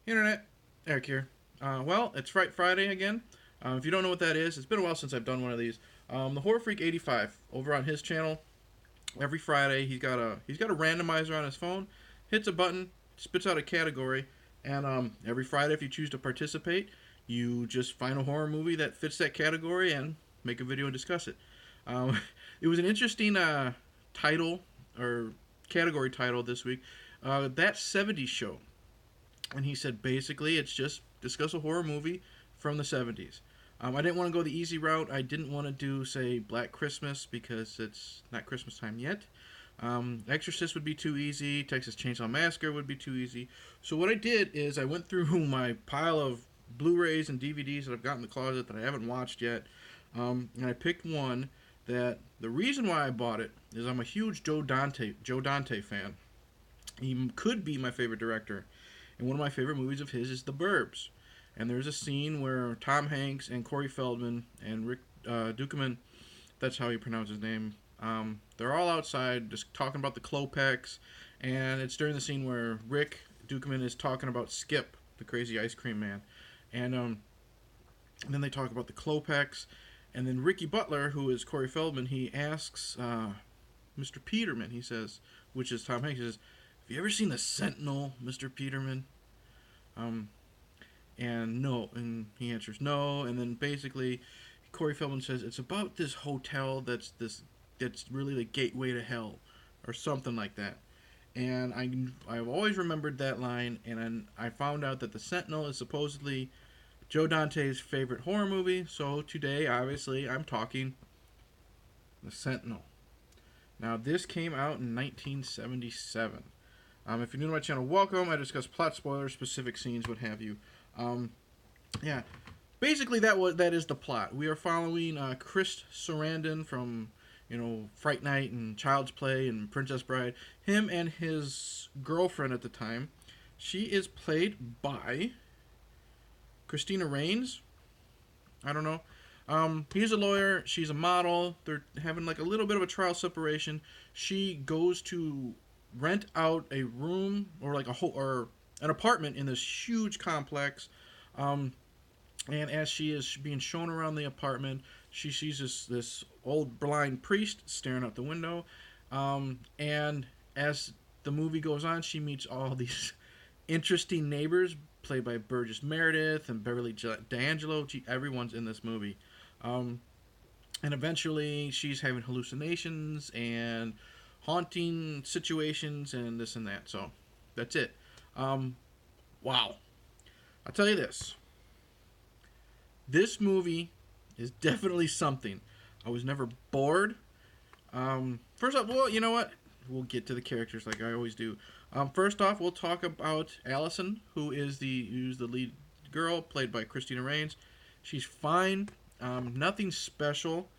Internet, Eric here. Well, it's Fright Friday again. If you don't know what that is, it's been a while since I've done one of these. The Horror Freak 85 over on his channel. Every Friday, he's got a randomizer on his phone. Hits a button, spits out a category, and every Friday, if you choose to participate, you just find a horror movie that fits that category and make a video and discuss it. Um, it was an interesting title or category title this week. That '70s show. And he said basically it's just discuss a horror movie from the '70s. I didn't want to go the easy route. I didn't want to do, say, Black Christmas because it's not Christmas time yet. Exorcist would be too easy. Texas Chainsaw Massacre would be too easy. So what I did is I went through my pile of Blu-rays and DVDs that I've got in the closet that I haven't watched yet. And I picked one that the reason why I bought it is I'm a huge Joe Dante fan. He could be my favorite director. And one of my favorite movies of his is The Burbs. And there's a scene where Tom Hanks and Corey Feldman and Rick Dukeman, that's how you pronounce his name, they're all outside just talking about the Klopeks. And it's during the scene where Rick Dukeman is talking about Skip, the crazy ice cream man. And then they talk about the Klopeks. And then Ricky Butler, who is Corey Feldman, he asks Mr. Peterman, he says, which is Tom Hanks, he says, "Have you ever seen the Sentinel, Mr. Peterman?" And no, and he answers no, and then basically Corey Feldman says it's about this hotel that's really the gateway to hell, or something like that. And I've always remembered that line, and I found out that the Sentinel is supposedly Joe Dante's favorite horror movie. So today, obviously, I'm talking the Sentinel. Now this came out in 1977. If you're new to my channel, welcome. I discuss plot spoilers, specific scenes, what have you. Yeah, basically that is the plot. We are following Chris Sarandon from Fright Night and Child's Play and Princess Bride. Him and his girlfriend at the time. She is played by Christina Rains. I don't know. He's a lawyer. She's a model. They're having like a little bit of a trial separation. She goes to rent out a room or like or an apartment in this huge complex. And as she is being shown around the apartment, she sees this old blind priest staring out the window. And as the movie goes on, she meets all these interesting neighbors played by Burgess Meredith and Beverly D'Angelo. Everyone's in this movie. And eventually she's having hallucinations and haunting situations and this and that. So that's it. Wow. I'll tell you this. This movie is definitely something. I was never bored. First off, well, you know what? We'll get to the characters like I always do. First off, we'll talk about Alison, who's the lead girl, played by Christina Rains. She's fine. Nothing special.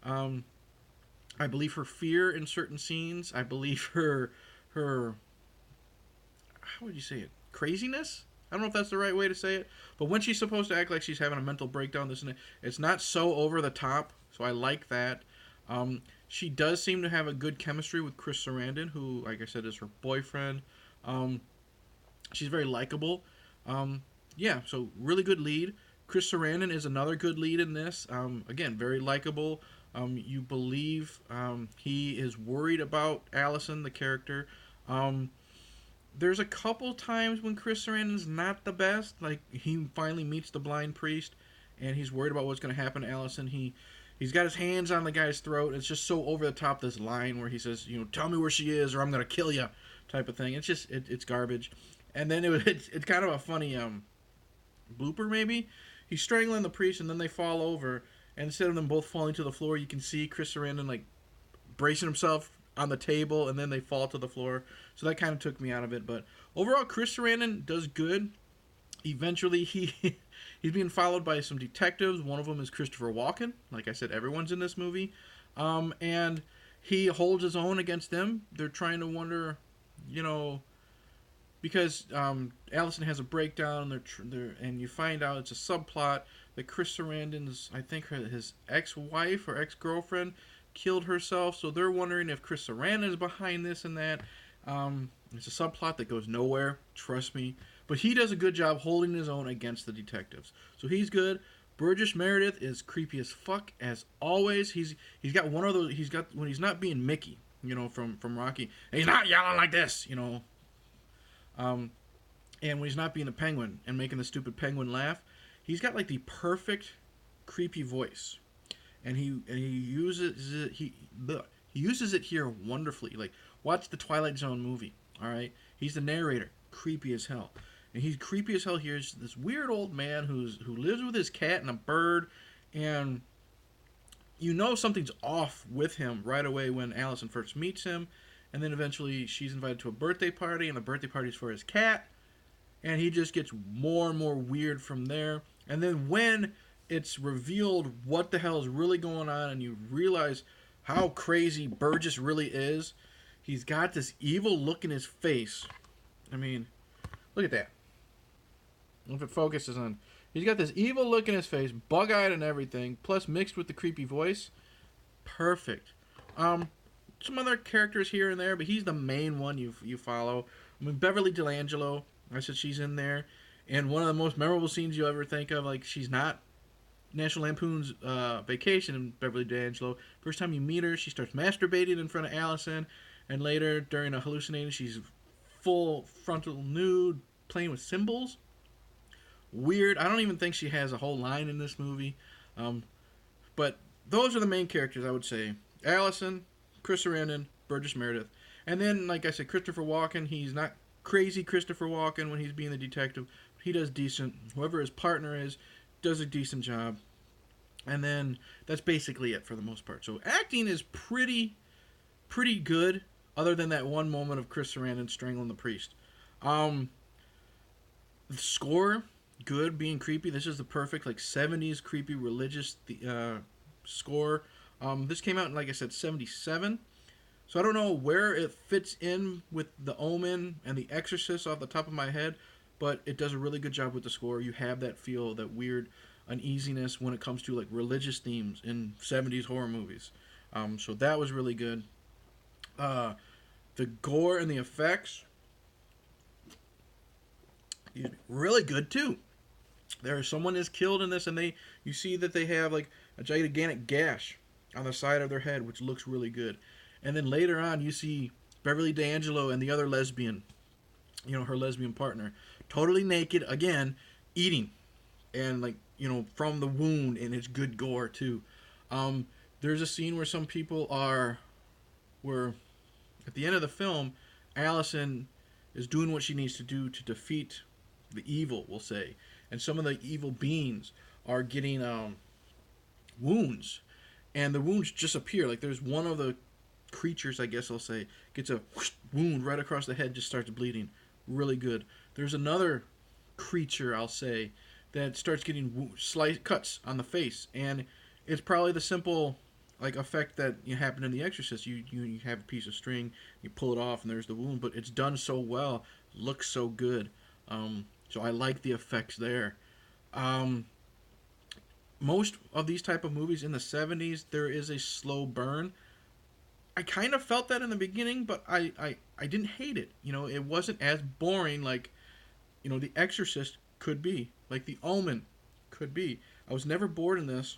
I believe her fear in certain scenes. I believe her how would you say it? Craziness? I don't know if that's the right way to say it. But when she's supposed to act like she's having a mental breakdown, this and that, it's not so over the top. So I like that. She does seem to have a good chemistry with Chris Sarandon, who, like I said, is her boyfriend. She's very likable. Yeah, so really good lead. Chris Sarandon is another good lead in this. Again, very likable. You believe he is worried about Alison, the character. There's a couple times when Chris Sarandon's not the best. Like, he finally meets the blind priest, and he's worried about what's going to happen to Alison. He's got his hands on the guy's throat. It's just so over the top, this line where he says, "Tell me where she is or I'm going to kill you," type of thing. It's just, it's garbage. And then it's kind of a funny blooper, maybe. He's strangling the priest, and then they fall over. And instead of them both falling to the floor, you can see Chris Sarandon, like, bracing himself on the table, and then they fall to the floor. So that kind of took me out of it. But overall, Chris Sarandon does good. Eventually, he's being followed by some detectives. One of them is Christopher Walken. Like I said, everyone's in this movie. And he holds his own against them. They're trying to wonder, because Alison has a breakdown, and you find out it's a subplot that Chris Sarandon's, I think his ex-wife or ex-girlfriend killed herself, so they're wondering if Chris Sarandon is behind this and that. It's a subplot that goes nowhere, trust me. But he does a good job holding his own against the detectives. So he's good. Burgess Meredith is creepy as fuck as always. He's got one of those. He's got when he's not being Mickey, from Rocky. And he's not yelling like this. And when he's not being the penguin and making the stupid penguin laugh, he's got like the perfect creepy voice, and he uses it here wonderfully. Like, watch the Twilight Zone movie. All right, he's the narrator, creepy as hell, and he's creepy as hell here. He's this weird old man who lives with his cat and a bird, and something's off with him right away when Allison first meets him, and then eventually she's invited to a birthday party, and the birthday party's for his cat. And he just gets more and more weird from there. And then when it's revealed what the hell is really going on and you realize how crazy Burgess really is, he's got this evil look in his face. I mean, look at that. If it focuses on... He's got this evil look in his face, bug-eyed and everything, plus mixed with the creepy voice. Perfect. Some other characters here and there, but he's the main one you follow. I mean, Beverly D'Angelo... I said she's in there, and one of the most memorable scenes you'll ever think of, like, she's not National Lampoon's Vacation in Beverly D'Angelo. First time you meet her, she starts masturbating in front of Allison, and later, during a hallucination, she's full frontal nude, playing with cymbals. Weird. I don't even think she has a whole line in this movie. But those are the main characters, I would say. Allison, Chris Sarandon, Burgess Meredith. And then, like I said, Christopher Walken, he's not crazy Christopher Walken when he's being the detective. He does decent. Whoever his partner is does a decent job. And then that's basically it for the most part. So acting is pretty good, other than that one moment of Chris Sarandon strangling the priest. The score, good, being creepy. This is the perfect 70s creepy religious score. This came out in, like I said, 1977. So I don't know where it fits in with The Omen and The Exorcist off the top of my head, but it does a really good job with the score. You have that feel, that weird uneasiness when it comes to religious themes in 70s horror movies. So that was really good. The gore and the effects, really good too. Someone is killed in this, and you see that they have a gigantic gash on the side of their head, which looks really good. And then later on, you see Beverly D'Angelo and the other lesbian, her lesbian partner, totally naked, again, eating. And, from the wound, and it's good gore, too. There's a scene where some people where at the end of the film, Allison is doing what she needs to do to defeat the evil, we'll say. And some of the evil beings are getting wounds. And the wounds just appear. There's one of the creatures, I guess I'll say, gets a wound right across the head, just starts bleeding. Really good. There's another creature, I'll say, that starts getting cuts on the face, and it's probably the simple effect that happened in The Exorcist. You have a piece of string, you pull it off, and there's the wound, but it's done so well, looks so good. So I like the effects there. Most of these type of movies in the 70s, there is a slow burn. I kind of felt that in the beginning, but I didn't hate it. It wasn't as boring The Exorcist could be, The Omen could be. I was never bored in this.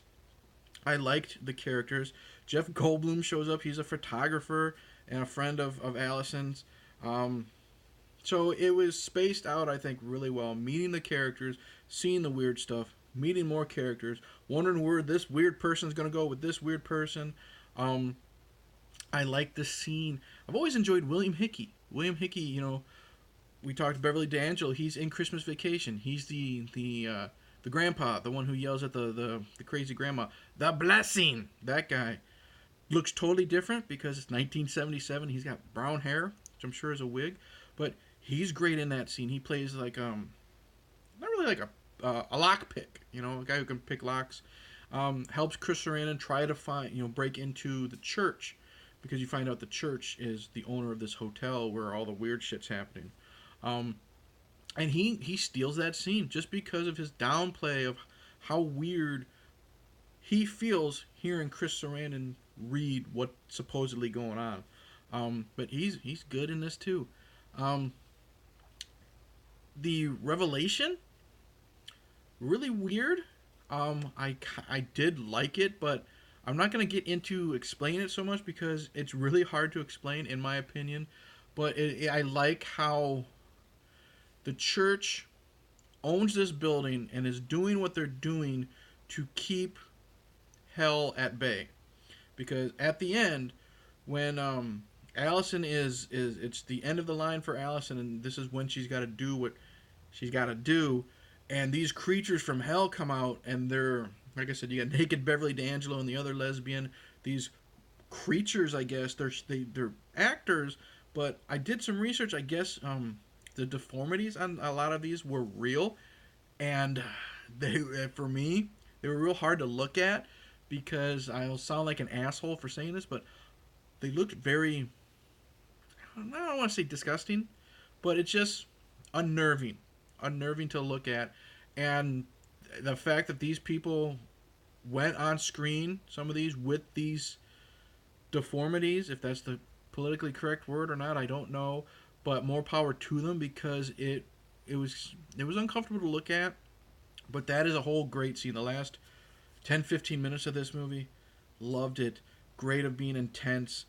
I liked the characters. Jeff Goldblum shows up. He's a photographer and a friend of Allison's. So it was spaced out, I think, really well. Meeting the characters, seeing the weird stuff, meeting more characters, wondering where this weird person's going to go with this weird person. I like the scene. I've always enjoyed William Hickey. William Hickey, we talked Beverly D'Angelo. He's in Christmas Vacation. He's the grandpa, the one who yells at the crazy grandma. The blessing. That guy looks totally different because it's 1977. He's got brown hair, which I'm sure is a wig, but he's great in that scene. He plays not really a lock pick, a guy who can pick locks. Helps Chris Sarandon try to break into the church, because you find out the church is the owner of this hotel where all the weird shit's happening. And he steals that scene just because of his downplay of how weird he feels hearing Chris Sarandon read what's supposedly going on. But he's good in this too. the revelation, really weird. I did like it, but I'm not gonna get into explain it so much because it's really hard to explain in my opinion. But I like how the church owns this building and is doing what they're doing to keep hell at bay. Because at the end, when Allison is it's the end of the line for Allison, and this is when she's got to do what she's got to do, and these creatures from hell come out, and they're, like I said, you got naked Beverly D'Angelo and the other lesbian. These creatures, I guess they're actors, but I did some research. I guess the deformities on a lot of these were real, and they, for me, they were real hard to look at because I'll sound like an asshole for saying this, but they looked very, I don't want to say disgusting, but it's just unnerving to look at. And the fact that these people went on screen, some of these with these deformities, if that's the politically correct word or not, I don't know, but more power to them, because it was uncomfortable to look at. But that is a whole great scene. The last 10-15 minutes of this movie, loved it. Great of being intense.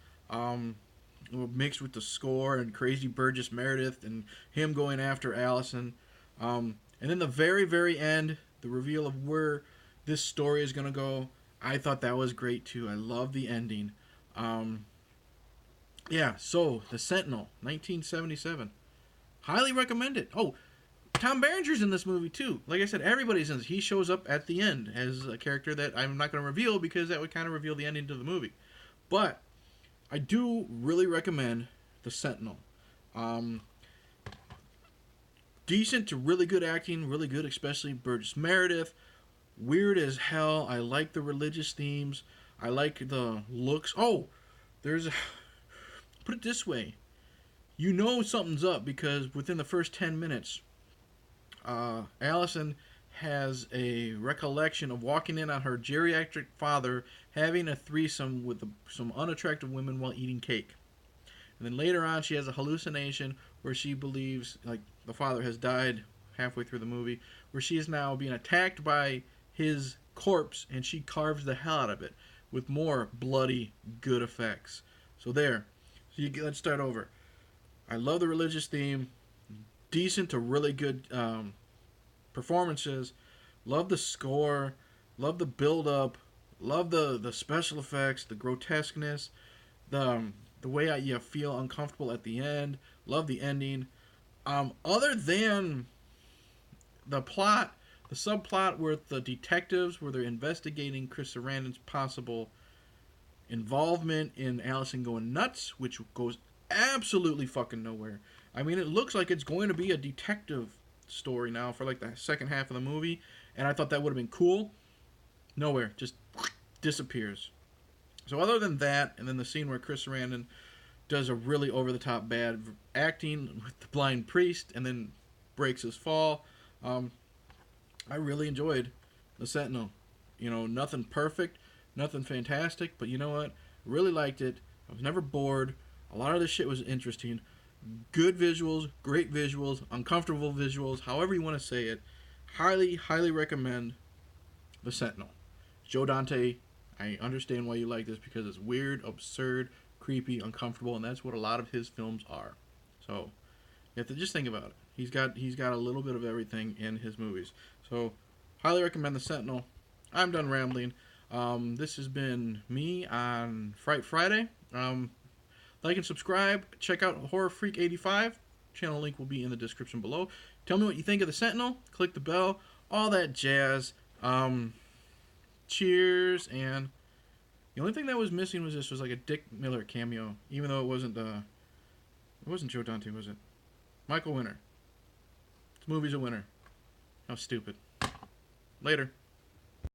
Mixed with the score and crazy Burgess Meredith and him going after Allison. And then the very, very end, the reveal of where this story is going to go, I thought that was great too. I love the ending. Yeah, so The Sentinel, 1977. Highly recommend it. Oh, Tom Berenger's in this movie too. Like I said, everybody's in this. He shows up at the end as a character that I'm not going to reveal because that would kind of reveal the ending to the movie. But I do really recommend The Sentinel. Decent to really good acting, really good, especially Burgess Meredith. Weird as hell. I like the religious themes. I like the looks. Oh, there's a... Put it this way. You know something's up because within the first 10 minutes, Allison has a recollection of walking in on her geriatric father having a threesome with some unattractive women while eating cake. And then later on, she has a hallucination where she believes, like, the father has died halfway through the movie, where she is now being attacked by his corpse, and she carves the hell out of it with more bloody, good effects. So there. So let's start over. I love the religious theme. Decent to really good performances. Love the score. Love the build-up. Love the special effects, the grotesqueness, the way you feel uncomfortable at the end. Love the ending. Other than the plot, the subplot with the detectives, where they're investigating Chris Sarandon's possible involvement in Allison going nuts, which goes absolutely fucking nowhere. I mean, it looks like it's going to be a detective story now for like the second half of the movie, and I thought that would have been cool. Nowhere. Just disappears. So other than that, and then the scene where Chris Sarandon does a really over-the-top bad acting with the blind priest and then breaks his fall, I really enjoyed The Sentinel. You know, nothing perfect, nothing fantastic, but you know what? Really liked it. I was never bored. A lot of this shit was interesting. Good visuals, great visuals, uncomfortable visuals, however you want to say it. Highly, highly recommend The Sentinel. Joe Dante, I understand why you like this because it's weird, absurd, creepy, uncomfortable, and that's what a lot of his films are. So you have to just think about it. He's got a little bit of everything in his movies. So highly recommend The Sentinel. I'm done rambling. This has been me on Fright Friday. Like and subscribe. Check out Horror Freak 85. Channel link will be in the description below. Tell me what you think of The Sentinel. Click the bell. All that jazz. Cheers. And the only thing that was missing was like a Dick Miller cameo. Even though it wasn't Joe Dante, was it? Michael Winner. This movie's a winner. How stupid. Later.